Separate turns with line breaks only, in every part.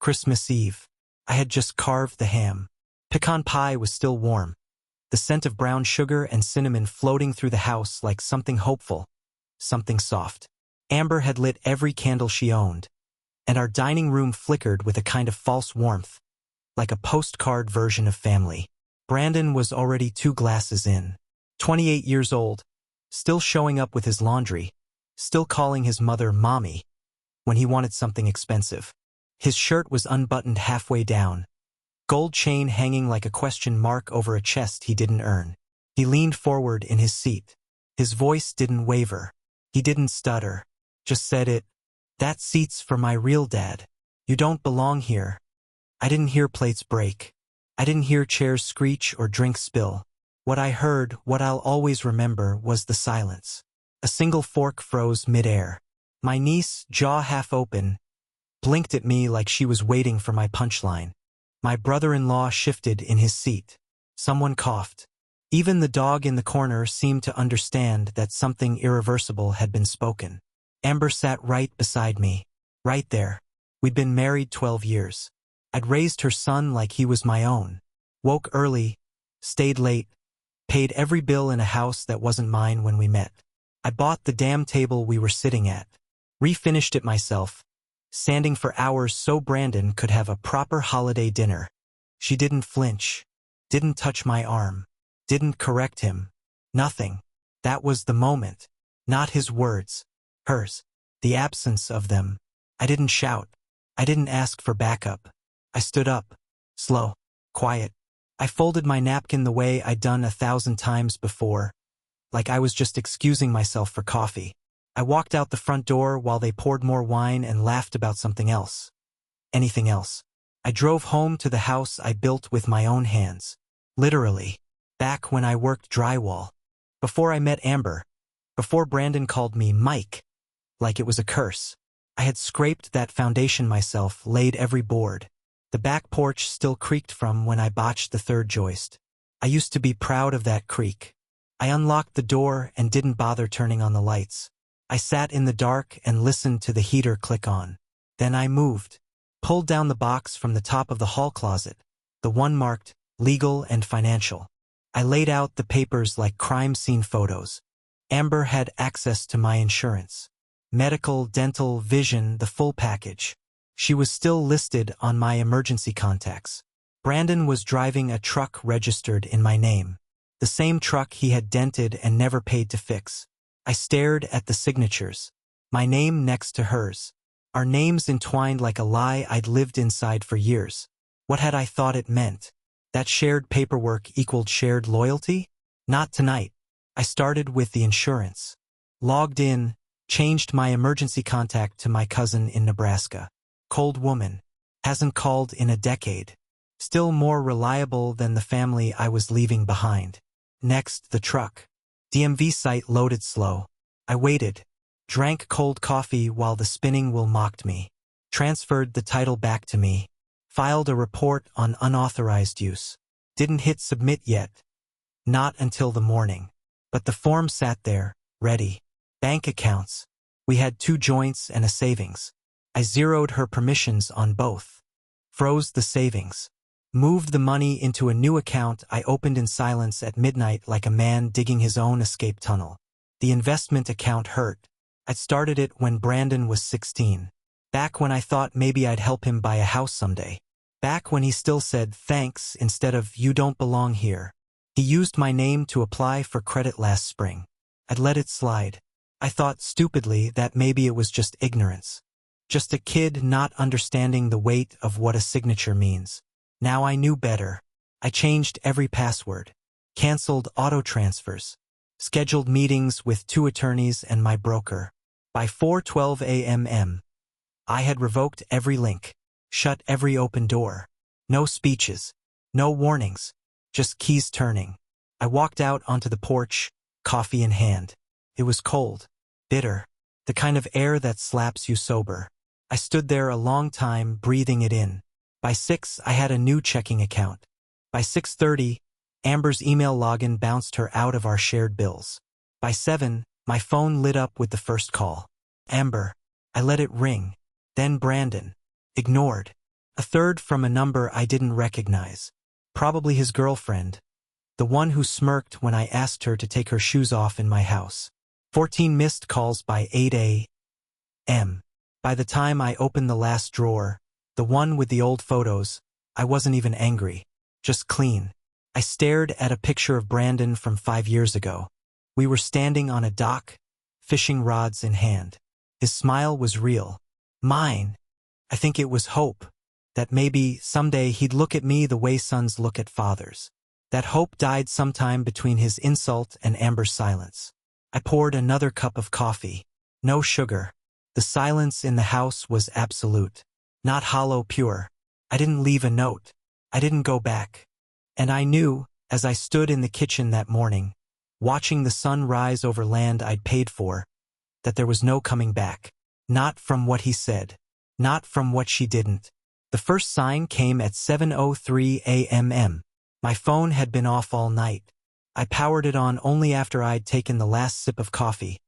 Christmas Eve. I had just carved the ham. Pecan pie was still warm, the scent of brown sugar and cinnamon floating through the house like something hopeful, something soft. Amber had lit every candle she owned, and our dining room flickered with a kind of false warmth, like a postcard version of family. Brandon was already 2 glasses in, 28 years old, still showing up with his laundry, still calling his mother Mommy when he wanted something expensive. His shirt was unbuttoned halfway down, gold chain hanging like a question mark over a chest he didn't earn. He leaned forward in his seat. His voice didn't waver. He didn't stutter. Just said it. "That seat's for my real dad. You don't belong here." I didn't hear plates break. I didn't hear chairs screech or drinks spill. What I heard, what I'll always remember, was the silence. A single fork froze mid-air. My niece, jaw half open, blinked at me like she was waiting for my punchline. My brother-in-law shifted in his seat. Someone coughed. Even the dog in the corner seemed to understand that something irreversible had been spoken. Amber sat right beside me, right there. We'd been married 12 years. I'd raised her son like he was my own. Woke early, stayed late, paid every bill in a house that wasn't mine when we met. I bought the damn table we were sitting at, refinished it myself, sanding for hours so Brandon could have a proper holiday dinner. She didn't flinch, didn't touch my arm, didn't correct him. Nothing. That was the moment. Not his words. Hers. The absence of them. I didn't shout. I didn't ask for backup. I stood up. Slow. Quiet. I folded my napkin the way I'd done 1,000 times before, like I was just excusing myself for coffee. I walked out the front door while they poured more wine and laughed about something else. Anything else. I drove home to the house I built with my own hands. Literally. Back when I worked drywall. Before I met Amber. Before Brandon called me Mike. Like it was a curse. I had scraped that foundation myself, laid every board. The back porch still creaked from when I botched the 3rd joist. I used to be proud of that creak. I unlocked the door and didn't bother turning on the lights. I sat in the dark and listened to the heater click on. Then I moved. Pulled down the box from the top of the hall closet, the one marked legal and financial. I laid out the papers like crime scene photos. Amber had access to my insurance. Medical, dental, vision, the full package. She was still listed on my emergency contacts. Brandon was driving a truck registered in my name. The same truck he had dented and never paid to fix. I stared at the signatures. My name next to hers. Our names entwined like a lie I'd lived inside for years. What had I thought it meant? That shared paperwork equaled shared loyalty? Not tonight. I started with the insurance. Logged in, changed my emergency contact to my cousin in Nebraska. Cold woman. Hasn't called in a decade. Still more reliable than the family I was leaving behind. Next, the truck. DMV site loaded slow. I waited. Drank cold coffee while the spinning wheel mocked me. Transferred the title back to me. Filed a report on unauthorized use. Didn't hit submit yet. Not until the morning. But the form sat there, ready. Bank accounts. We had 2 joints and a savings. I zeroed her permissions on both. Froze the savings. Moved the money into a new account I opened in silence at midnight like a man digging his own escape tunnel. The investment account hurt. I'd started it when Brandon was 16. Back when I thought maybe I'd help him buy a house someday. Back when he still said thanks instead of you don't belong here. He used my name to apply for credit last spring. I'd let it slide. I thought stupidly that maybe it was just ignorance. Just a kid not understanding the weight of what a signature means. Now I knew better. I changed every password. Canceled auto transfers. Scheduled meetings with 2 attorneys and my broker. By 4:12 a.m. I had revoked every link. Shut every open door. No speeches. No warnings. Just keys turning. I walked out onto the porch, coffee in hand. It was cold. Bitter. The kind of air that slaps you sober. I stood there a long time, breathing it in. By 6, I had a new checking account. By 6:30, Amber's email login bounced her out of our shared bills. By 7, my phone lit up with the first call. Amber. I let it ring. Then Brandon. Ignored. A third from a number I didn't recognize. Probably his girlfriend. The one who smirked when I asked her to take her shoes off in my house. 14 missed calls by 8 a.m. By the time I opened the last drawer, the one with the old photos, I wasn't even angry. Just clean. I stared at a picture of Brandon from 5 years ago. We were standing on a dock, fishing rods in hand. His smile was real. Mine. I think it was hope. That maybe someday he'd look at me the way sons look at fathers. That hope died sometime between his insult and Amber's silence. I poured another cup of coffee. No sugar. The silence in the house was absolute. Not hollow, pure. I didn't leave a note. I didn't go back. And I knew, as I stood in the kitchen that morning, watching the sun rise over land I'd paid for, that there was no coming back. Not from what he said. Not from what she didn't. The first sign came at 7:03 a.m. My phone had been off all night. I powered it on only after I'd taken the last sip of coffee,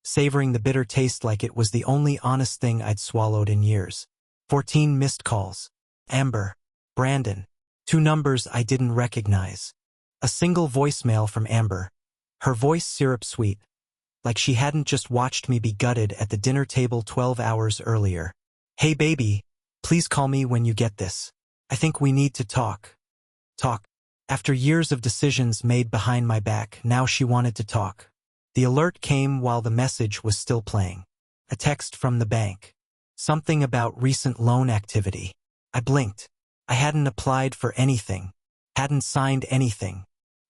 savoring the bitter taste like it was the only honest thing I'd swallowed in years. 14 missed calls. Amber. Brandon. 2 numbers I didn't recognize. A single voicemail from Amber. Her voice syrup-sweet, like she hadn't just watched me be gutted at the dinner table 12 hours earlier. Hey baby, please call me when you get this. I think we need to talk. Talk. After years of decisions made behind my back, now she wanted to talk. The alert came while the message was still playing. A text from the bank. Something about recent loan activity. I blinked. I hadn't applied for anything. Hadn't signed anything.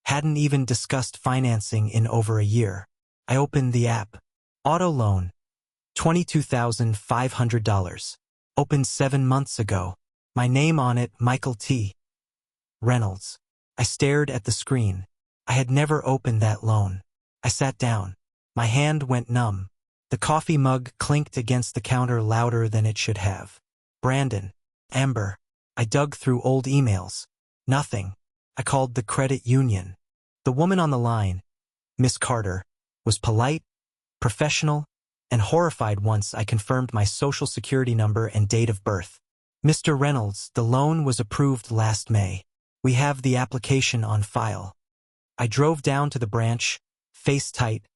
Hadn't even discussed financing in over a year. I opened the app. Auto loan. $22,500. Opened 7 months ago. My name on it, Michael T. Reynolds. I stared at the screen. I had never opened that loan. I sat down. My hand went numb. The coffee mug clinked against the counter louder than it should have. Brandon. Amber. I dug through old emails. Nothing. I called the credit union. The woman on the line, Miss Carter, was polite, professional, and horrified once I confirmed my social security number and date of birth. Mr. Reynolds, the loan was approved last May. We have the application on file. I drove down to the branch, face tight,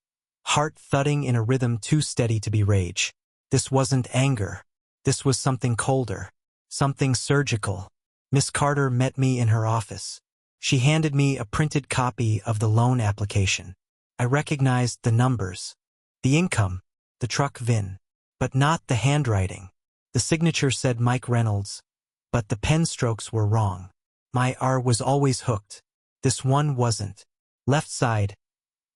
heart thudding in a rhythm too steady to be rage. This wasn't anger. This was something colder, something surgical. Miss Carter met me in her office. She handed me a printed copy of the loan application. I recognized the numbers, the income, the truck VIN, but not the handwriting. The signature said Mike Reynolds, but the pen strokes were wrong. My R was always hooked. This one wasn't. Left side,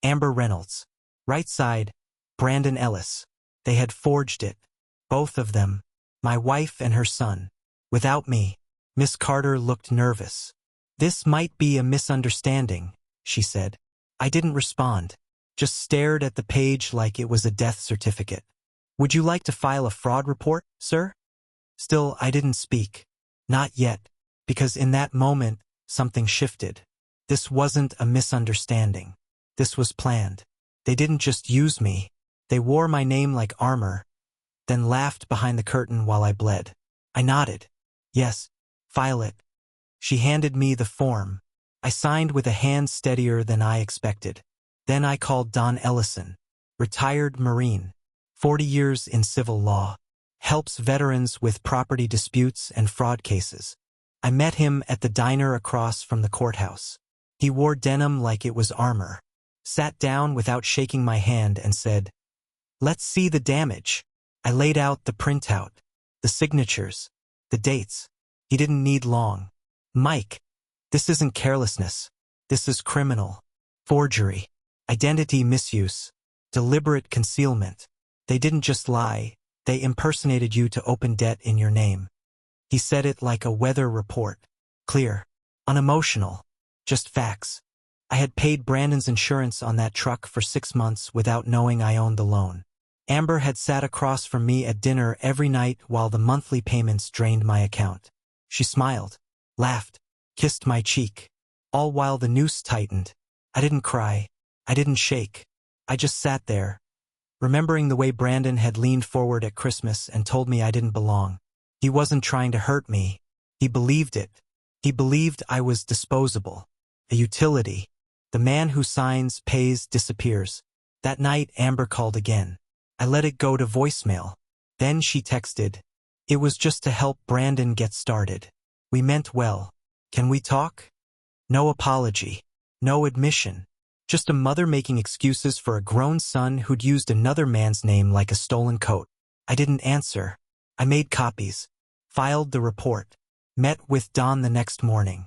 Amber Reynolds. Right side, Brandon Ellis. They had forged it. Both of them, my wife and her son. Without me. Miss Carter looked nervous. This might be a misunderstanding, she said. I didn't respond. Just stared at the page like it was a death certificate. Would you like to file a fraud report, sir? Still, I didn't speak. Not yet. Because in that moment, something shifted. This wasn't a misunderstanding. This was planned. They didn't just use me. They wore my name like armor, then laughed behind the curtain while I bled. I nodded. Yes, file it. She handed me the form. I signed with a hand steadier than I expected. Then I called Don Ellison, retired Marine, 40 years in civil law, helps veterans with property disputes and fraud cases. I met him at the diner across from the courthouse. He wore denim like it was armor, sat down without shaking my hand and said, "Let's see the damage." I laid out the printout, the signatures, the dates. He didn't need long. Mike, this isn't carelessness. This is criminal. Forgery. Identity misuse. Deliberate concealment. They didn't just lie. They impersonated you to open debt in your name. He said it like a weather report. Clear. Unemotional. Just facts. I had paid Brandon's insurance on that truck for 6 months without knowing I owned the loan. Amber had sat across from me at dinner every night while the monthly payments drained my account. She smiled, laughed, kissed my cheek, all while the noose tightened. I didn't cry. I didn't shake. I just sat there, remembering the way Brandon had leaned forward at Christmas and told me I didn't belong. He wasn't trying to hurt me. He believed it. He believed I was disposable. A utility. The man who signs, pays, disappears. That night, Amber called again. I let it go to voicemail. Then she texted. It was just to help Brandon get started. We meant well. Can we talk? No apology. No admission. Just a mother making excuses for a grown son who'd used another man's name like a stolen coat. I didn't answer. I made copies. Filed the report. Met with Don the next morning.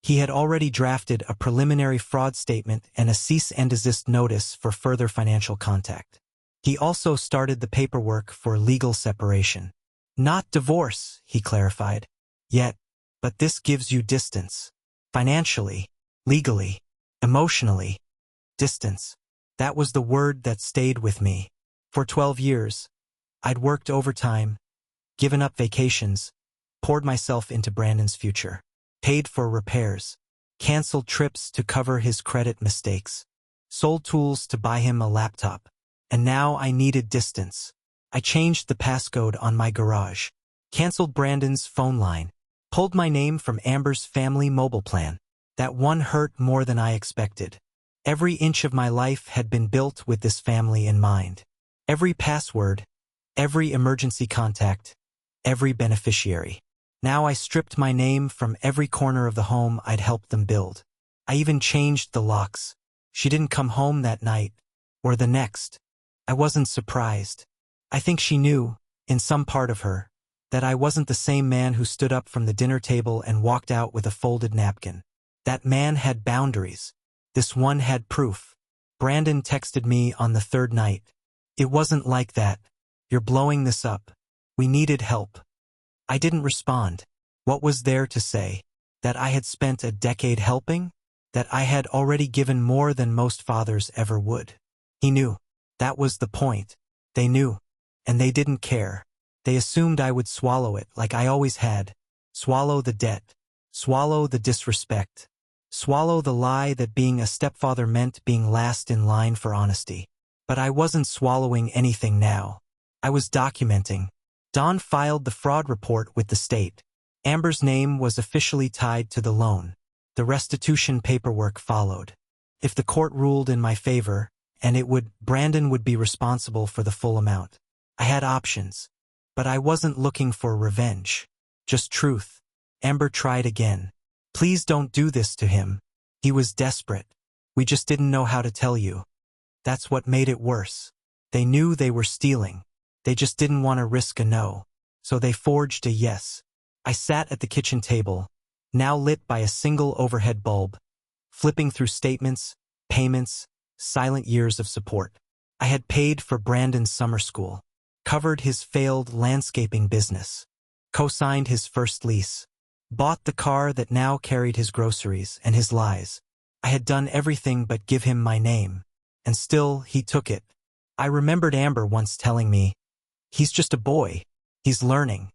He had already drafted a preliminary fraud statement and a cease and desist notice for further financial contact. He also started the paperwork for legal separation. Not divorce, he clarified. Yet, but this gives you distance. Financially, legally, emotionally. Distance. That was the word that stayed with me. For 12 years, I'd worked overtime, given up vacations, poured myself into Brandon's future, paid for repairs, canceled trips to cover his credit mistakes, sold tools to buy him a laptop. And now I needed distance. I changed the passcode on my garage, canceled Brandon's phone line, pulled my name from Amber's family mobile plan. That one hurt more than I expected. Every inch of my life had been built with this family in mind. Every password, every emergency contact, every beneficiary. Now I stripped my name from every corner of the home I'd helped them build. I even changed the locks. She didn't come home that night, or the next. I wasn't surprised. I think she knew, in some part of her, that I wasn't the same man who stood up from the dinner table and walked out with a folded napkin. That man had boundaries. This one had proof. Brandon texted me on the third night. It wasn't like that. You're blowing this up. We needed help. I didn't respond. What was there to say? That I had spent a decade helping? That I had already given more than most fathers ever would? He knew. That was the point. They knew. And they didn't care. They assumed I would swallow it like I always had. Swallow the debt. Swallow the disrespect. Swallow the lie that being a stepfather meant being last in line for honesty. But I wasn't swallowing anything now. I was documenting. Don filed the fraud report with the state. Amber's name was officially tied to the loan. The restitution paperwork followed. If the court ruled in my favor, and Brandon would be responsible for the full amount. I had options. But I wasn't looking for revenge. Just truth. Amber tried again. Please don't do this to him. He was desperate. We just didn't know how to tell you. That's what made it worse. They knew they were stealing. They just didn't want to risk a no. So they forged a yes. I sat at the kitchen table, now lit by a single overhead bulb, flipping through statements, payments, silent years of support. I had paid for Brandon's summer school, covered his failed landscaping business, co-signed his first lease, bought the car that now carried his groceries and his lies. I had done everything but give him my name. And still, he took it. I remembered Amber once telling me, he's just a boy. He's learning.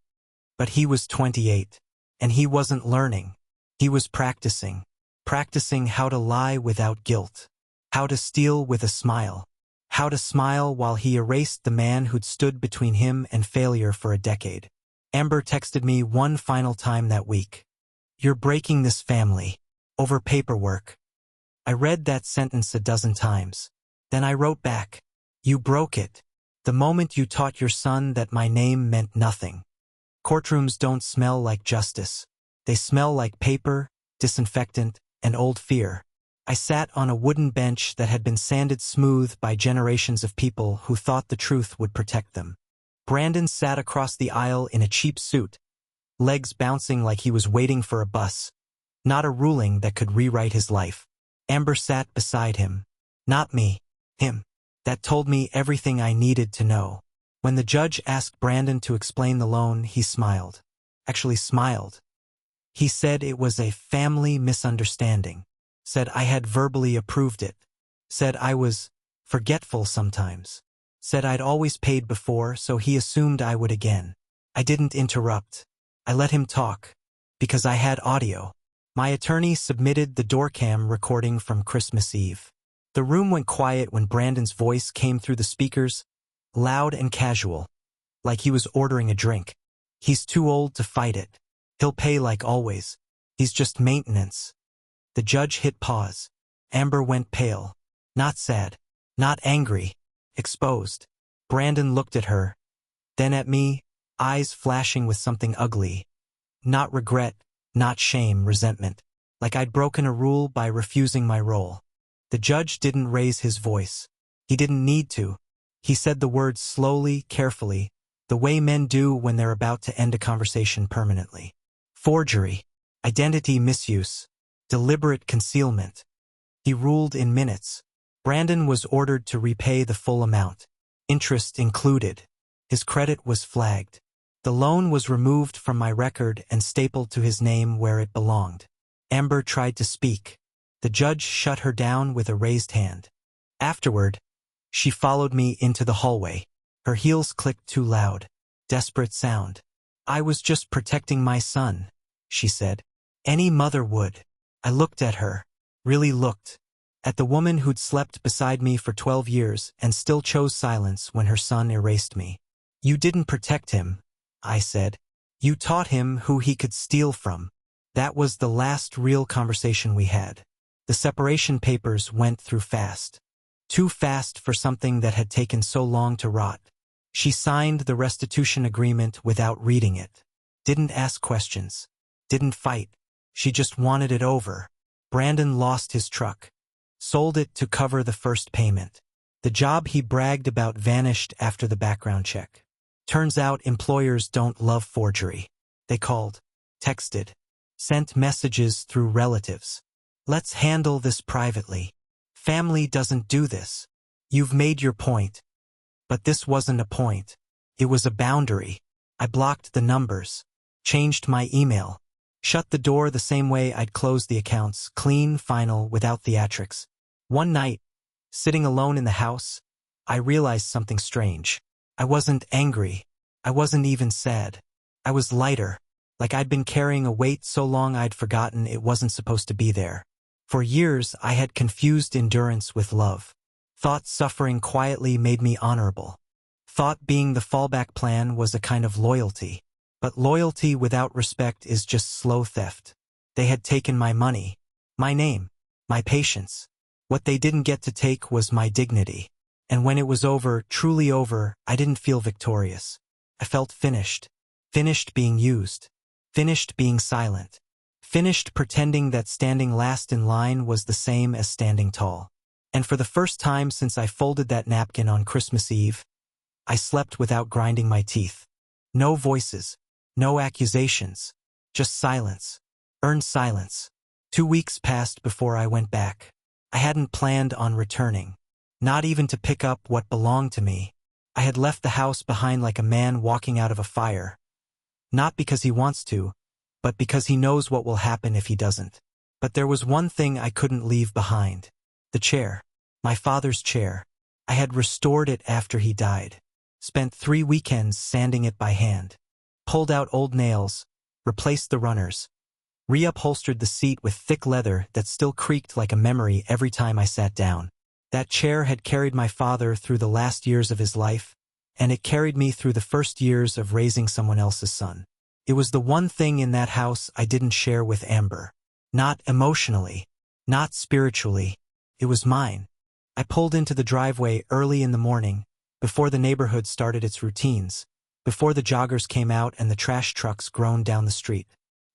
But he was 28. And he wasn't learning. He was practicing. Practicing how to lie without guilt. How to steal with a smile. How to smile while he erased the man who'd stood between him and failure for a decade. Amber texted me one final time that week. You're breaking this family. Over paperwork. I read that sentence a dozen times. Then I wrote back. You broke it. The moment you taught your son that my name meant nothing. Courtrooms don't smell like justice. They smell like paper, disinfectant, and old fear. I sat on a wooden bench that had been sanded smooth by generations of people who thought the truth would protect them. Brandon sat across the aisle in a cheap suit, legs bouncing like he was waiting for a bus. Not a ruling that could rewrite his life. Amber sat beside him. Not me. Him. That told me everything I needed to know. When the judge asked Brandon to explain the loan, he smiled. Actually smiled. He said it was a family misunderstanding. Said I had verbally approved it. Said I was forgetful sometimes. Said I'd always paid before, so he assumed I would again. I didn't interrupt. I let him talk. Because I had audio. My attorney submitted the doorcam recording from Christmas Eve. The room went quiet when Brandon's voice came through the speakers, loud and casual, like he was ordering a drink. He's too old to fight it. He'll pay like always. He's just maintenance. The judge hit pause. Amber went pale. Not sad. Not angry. Exposed. Brandon looked at her. Then at me, eyes flashing with something ugly. Not regret, not shame, resentment. Like I'd broken a rule by refusing my role. The judge didn't raise his voice. He didn't need to. He said the words slowly, carefully, the way men do when they're about to end a conversation permanently. Forgery. Identity misuse. Deliberate concealment. He ruled in minutes. Brandon was ordered to repay the full amount. Interest included. His credit was flagged. The loan was removed from my record and stapled to his name where it belonged. Amber tried to speak. The judge shut her down with a raised hand. Afterward, she followed me into the hallway. Her heels clicked too loud. Desperate sound. I was just protecting my son, she said. Any mother would. I looked at her. Really looked. At the woman who'd slept beside me for 12 years and still chose silence when her son erased me. You didn't protect him, I said. You taught him who he could steal from. That was the last real conversation we had. The separation papers went through fast. Too fast for something that had taken so long to rot. She signed the restitution agreement without reading it. Didn't ask questions. Didn't fight. She just wanted it over. Brandon lost his truck. Sold it to cover the first payment. The job he bragged about vanished after the background check. Turns out employers don't love forgery. They called, texted, sent messages through relatives. Let's handle this privately. Family doesn't do this. You've made your point. But this wasn't a point. It was a boundary. I blocked the numbers. Changed my email. Shut the door the same way I'd closed the accounts, clean, final, without theatrics. One night, sitting alone in the house, I realized something strange. I wasn't angry. I wasn't even sad. I was lighter, like I'd been carrying a weight so long I'd forgotten it wasn't supposed to be there. For years, I had confused endurance with love. Thought suffering quietly made me honorable. Thought being the fallback plan was a kind of loyalty. But loyalty without respect is just slow theft. They had taken my money, my name, my patience. What they didn't get to take was my dignity. And when it was over, truly over, I didn't feel victorious. I felt finished. Finished being used. Finished being silent. Finished pretending that standing last in line was the same as standing tall. And for the first time since I folded that napkin on Christmas Eve, I slept without grinding my teeth. No voices. No accusations. Just silence. Earned silence. 2 weeks passed before I went back. I hadn't planned on returning. Not even to pick up what belonged to me. I had left the house behind like a man walking out of a fire. Not because he wants to, but because he knows what will happen if he doesn't. But there was one thing I couldn't leave behind. The chair. My father's chair. I had restored it after he died. Spent 3 weekends sanding it by hand. Pulled out old nails, replaced the runners, reupholstered the seat with thick leather that still creaked like a memory every time I sat down. That chair had carried my father through the last years of his life, and it carried me through the first years of raising someone else's son. It was the one thing in that house I didn't share with Amber. Not emotionally, not spiritually. It was mine. I pulled into the driveway early in the morning, before the neighborhood started its routines. Before the joggers came out and the trash trucks groaned down the street.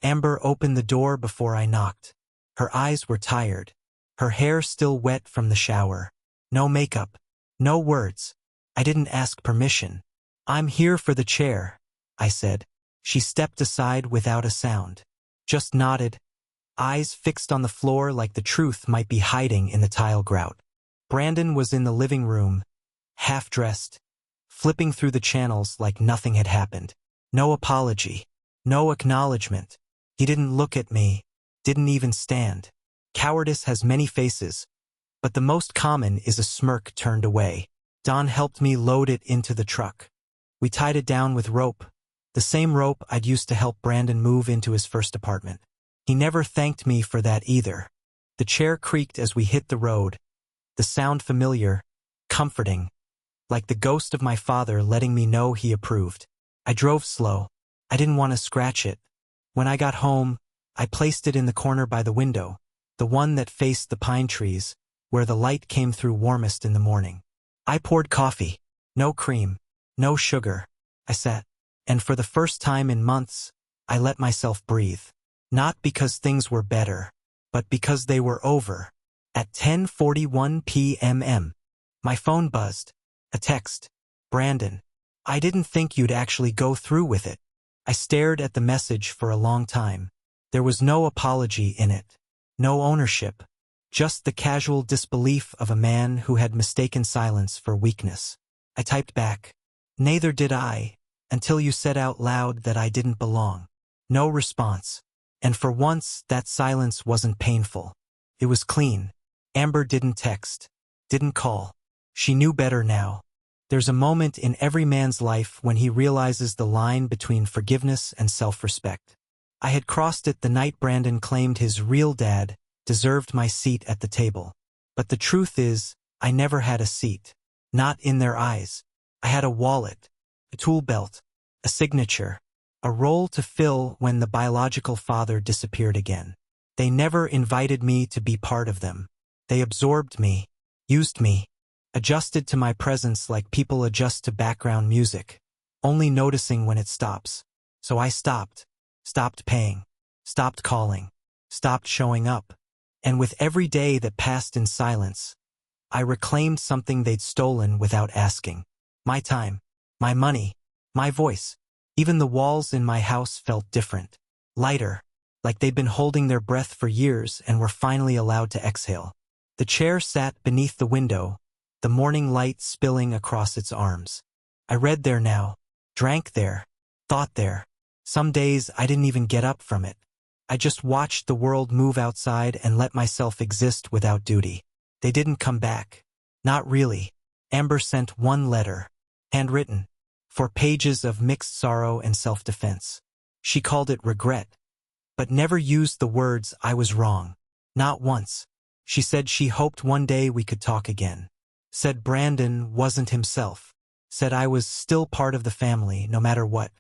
Amber opened the door before I knocked. Her eyes were tired. Her hair still wet from the shower. No makeup. No words. I didn't ask permission. I'm here for the chair, I said. She stepped aside without a sound. Just nodded. Eyes fixed on the floor like the truth might be hiding in the tile grout. Brandon was in the living room, half-dressed, flipping through the channels like nothing had happened. No apology. No acknowledgement. He didn't look at me. Didn't even stand. Cowardice has many faces, but the most common is a smirk turned away. Don helped me load it into the truck. We tied it down with rope, the same rope I'd used to help Brandon move into his first apartment. He never thanked me for that either. The chair creaked as we hit the road, the sound familiar, comforting, like the ghost of my father letting me know he approved. I drove slow. I didn't want to scratch it. When I got home, I placed it in the corner by the window, the one that faced the pine trees, where the light came through warmest in the morning. I poured coffee. No cream. No sugar. I sat. And for the first time in months, I let myself breathe. Not because things were better, but because they were over. At 10:41 p.m. my phone buzzed. A text. Brandon. I didn't think you'd actually go through with it. I stared at the message for a long time. There was no apology in it. No ownership. Just the casual disbelief of a man who had mistaken silence for weakness. I typed back. Neither did I, until you said out loud that I didn't belong. No response. And for once, that silence wasn't painful. It was clean. Amber didn't text. Didn't call. She knew better now. There's a moment in every man's life when he realizes the line between forgiveness and self-respect. I had crossed it the night Brandon claimed his real dad deserved my seat at the table. But the truth is, I never had a seat. Not in their eyes. I had a wallet, a tool belt, a signature, a role to fill when the biological father disappeared again. They never invited me to be part of them. They absorbed me, used me, adjusted to my presence like people adjust to background music, only noticing when it stops. So I stopped paying, stopped calling, stopped showing up. And with every day that passed in silence, I reclaimed something they'd stolen without asking. My time, my money, my voice. Even the walls in my house felt different, lighter, like they'd been holding their breath for years and were finally allowed to exhale. The chair sat beneath the window, the morning light spilling across its arms. I read there now, drank there, thought there. Some days I didn't even get up from it. I just watched the world move outside and let myself exist without duty. They didn't come back. Not really. Amber sent one letter, handwritten, 4 pages of mixed sorrow and self-defense. She called it regret, but never used the words I was wrong. Not once. She said she hoped one day we could talk again. Said Brandon wasn't himself. Said I was still part of the family, no matter what.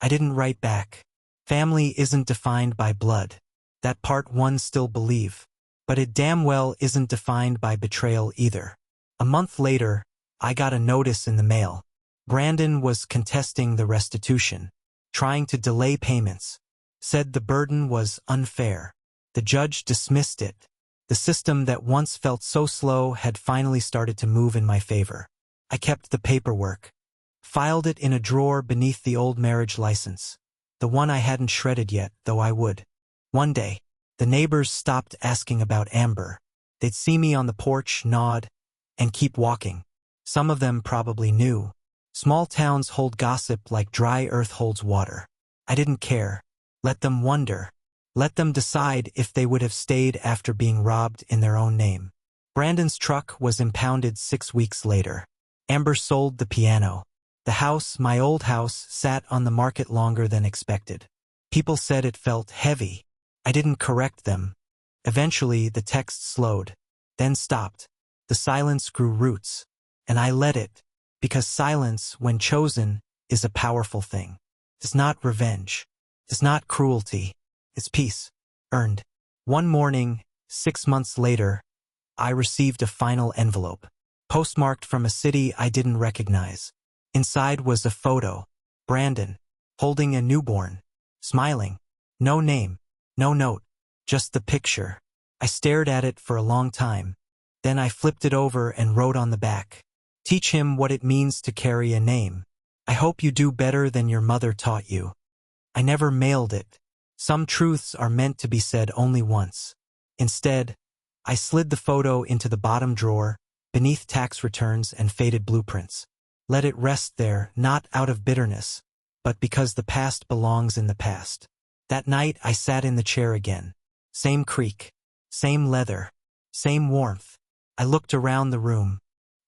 I didn't write back. Family isn't defined by blood. That part one still believe. But it damn well isn't defined by betrayal either. A month later, I got a notice in the mail. Brandon was contesting the restitution, trying to delay payments. Said the burden was unfair. The judge dismissed it. The system that once felt so slow had finally started to move in my favor. I kept the paperwork. Filed it in a drawer beneath the old marriage license. The one I hadn't shredded yet, though I would. One day, the neighbors stopped asking about Amber. They'd see me on the porch, nod, and keep walking. Some of them probably knew. Small towns hold gossip like dry earth holds water. I didn't care. Let them wonder. Let them decide if they would have stayed after being robbed in their own name. Brandon's truck was impounded 6 weeks later. Amber sold the piano. The house, my old house, sat on the market longer than expected. People said it felt heavy. I didn't correct them. Eventually, the text slowed, then stopped. The silence grew roots, and I let it, because silence, when chosen, is a powerful thing. It's not revenge. It's not cruelty. It's peace, earned. One morning, 6 months later, I received a final envelope, postmarked from a city I didn't recognize. Inside was a photo, Brandon, holding a newborn, smiling. No name, no note, just the picture. I stared at it for a long time. Then I flipped it over and wrote on the back, "Teach him what it means to carry a name. I hope you do better than your mother taught you." I never mailed it. Some truths are meant to be said only once. Instead, I slid the photo into the bottom drawer, beneath tax returns and faded blueprints. Let it rest there, not out of bitterness, but because the past belongs in the past. That night I sat in the chair again. Same creak, same leather, same warmth. I looked around the room.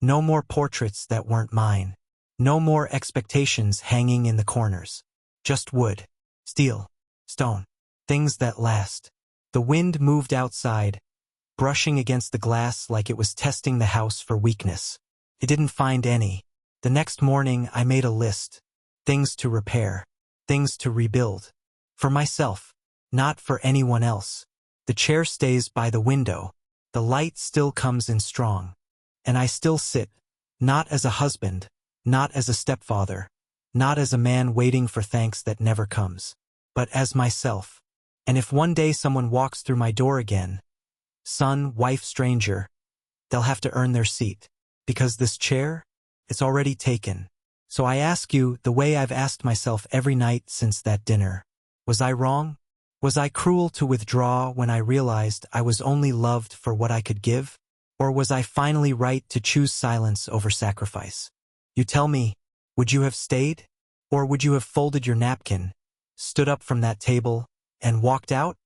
No more portraits that weren't mine. No more expectations hanging in the corners. Just wood, steel, stone, things that last. The wind moved outside, brushing against the glass like it was testing the house for weakness. It didn't find any. The next morning I made a list. Things to repair. Things to rebuild. For myself, not for anyone else. The chair stays by the window. The light still comes in strong. And I still sit, not as a husband, not as a stepfather, not as a man waiting for thanks that never comes, but as myself. And if one day someone walks through my door again, son, wife, stranger, they'll have to earn their seat. Because this chair, it's already taken. So I ask you, the way I've asked myself every night since that dinner, was I wrong? Was I cruel to withdraw when I realized I was only loved for what I could give? Or was I finally right to choose silence over sacrifice? You tell me, would you have stayed? Or would you have folded your napkin, stood up from that table, and walked out?